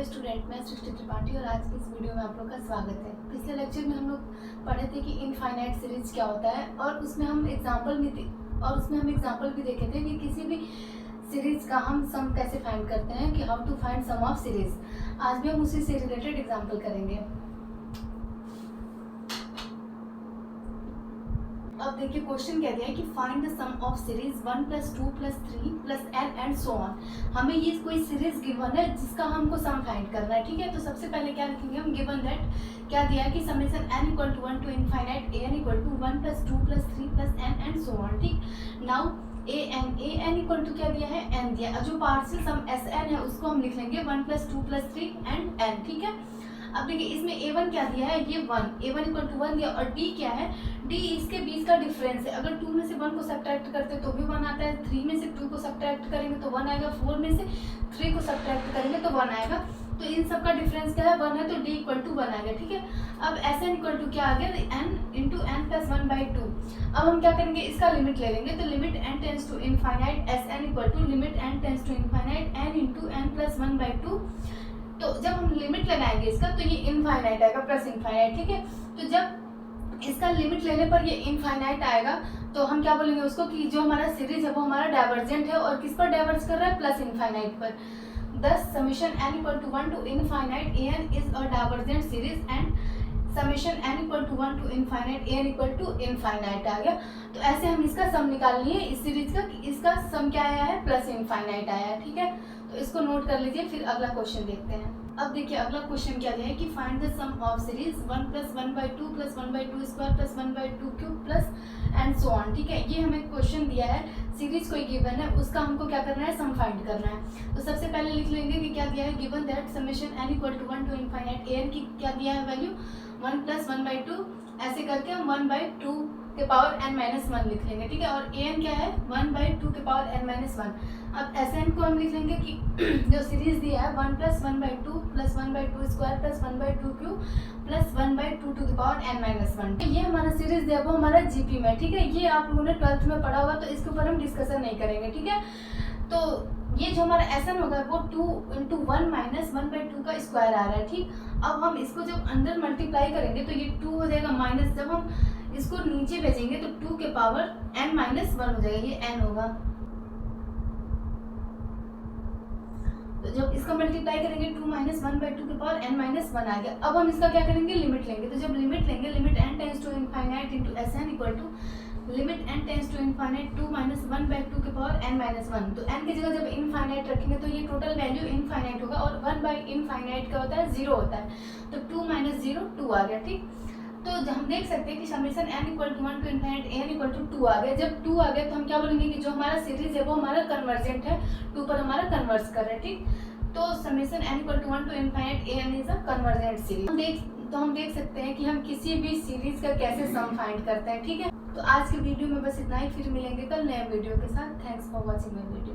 Hello student, मैं सृष्टि त्रिपाठी और आज की इस वीडियो में आप लोग का स्वागत है। पिछले लेक्चर में हम लोग पढ़े थे कि इनफाइनाइट सीरीज क्या होता है और उसमें हम एग्जांपल भी देखे थे कि किसी भी सीरीज का हम सम कैसे फाइंड करते हैं, कि how to find sum of series. आज भी हम उसी से रिलेटेड एग्जाम्पल करेंगे। अब देखिए क्वेश्चन क्या दिया है कि find the sum of series 1 + 2 + 3 + n and so on. हमें ये कोई सीरीज गिवन है जिसका हमको सम फाइंड करना है, ठीक है। तो सबसे पहले क्या लिखेंगे हम, गिवन दैट क्या दिया है कि summation n = 1 to infinite an = 1 + 2 + 3 + n and so on, ठीक। नाउ an = क्या दिया है, n दिया है। जो पार्शियल सम Sn है उसको हम लिख लेंगे 1 + 2 + 3 एंड n, ठीक है। अब देखिए इसमें a1 क्या दिया है, ये 1, a1 = 1 दिया, और d क्या है, d इसके बीच का डिफरेंस है। अगर 2 में से 1 को सब्ट्रैक्ट करते तो भी 1 आता है, 3 में से 2 को सब्ट्रैक्ट करेंगे तो 1 आएगा, 4 में से 3 को सब्ट्रैक्ट करेंगे तो 1 आएगा। तो इन सब का डिफरेंस क्या है, 1 है, तो d = 1 आएगा, ठीक है। अब Sn = क्या आ गया, n × n + 1/2। अब हम क्या करेंगे, इसका लिमिट ले लेंगे। तो limit n tends to infinite Sn = limit n tends to infinite n × n + 1/2। तो जब हम लिमिट लगाएंगे इसका तो ये इनफाइनाइट आएगा प्लस इनफाइनाइट, ठीक है। तो जब इसका लिमिट लेने पर ये इनफाइनाइट आएगा तो हम क्या बोलेंगे उसको कि जो हमारा सीरीज है वो हमारा डाइवर्जेंट है, और किस पर डाइवर्ज कर रहा है, प्लस इनफाइनाइट पर। Thus summation n = 1 to infinite an is a divergent series and summation n = 1 to infinite an = infinite आ गया। तो ऐसे हम इसका सम निकालनी है इस सीरीज का, इसका सम क्या आया है, प्लस इनफाइनाइट आया है, ठीक है। तो इसको नोट कर लीजिए, फिर अगला क्वेश्चन देखते हैं। अब देखिए अगला क्वेश्चन क्या दिया है कि find the sum of series 1 + 1/2 + 1/2² + 1/2³ and so on, ठीक है। ये हमें क्वेश्चन दिया है, सीरीज कोई गिवन है, उसका हमको क्या करना है, सम फाइंड करना है। तो सबसे पहले लिख लेंगे कि क्या दिया है, given that summation n = 1 to infinite an की क्या दिया है वैल्यू 1 + 1/2। ऐसे करके हम 1/2 के पावर n-1 लिख लेंगे, ठीक है। और an क्या है, 1/2 के पावर n-1। अब Sn को हम लिख लेंगे कि जो सीरीज दिया है 1 + 1/2 + 1/2² + 1/2³ + 1/2 to the power n-1। ये हमारा सीरीज दिया वो हमारा जीपी में, ठीक है। ये आप लोगों ने 12th में पढ़ा होगा, तो इसके ऊपर हम डिस्कशन नहीं करेंगे, ठीक है। तो ये जो हमारा Sn होगा वो 2 × 1 - 1/2 का स्क्वायर आ रहा है, ठीक। अब हम इसको जब अंदर मल्टीप्लाई करेंगे तो ये 2 हो जाएगा, माइनस जब हम इसको नीचे भेजेंगे तो 2 के पावर n-1 हो जाएगा, ये n होगा। तो जब इसका मल्टीप्लाई करेंगे 2 - 1/2 के पावर n-1 आ गया। अब हम इसका क्या करेंगे, लिमिट लेंगे। तो जब लिमिट लेंगे, limit n tends to infinite × Sn = limit n tends to infinite 2 - 1/2 के पावर n-1। तो n की जगह जब इनफाइनाइट रखेंगे तो ये टोटल वैल्यू इनफाइनाइट होगा, और 1/इनफाइनाइट क्या होता है, 0 होता है। तो 2 - 0 2 आ गया, ठीक। तो हम देख सकते हैं कि summation n = 1 to infinite an = 2 आ गया। जब 2 आ गया तो हम क्या बोलेंगे कि जो हमारा सीरीज है वो हमारा कन्वर्जेंट है, 2 पर हमारा कन्वर्स कर रहा है, ठीक। तो summation n = 1 to infinite an is a convergent series. हम देख सकते हैं कि हम किसी भी सीरीज का कैसे सम फाइंड करते हैं, ठीक है। तो आज के वीडियो में बस इतना ही, फिर मिलेंगे कल नए वीडियो के साथ। Thanks for watching my video.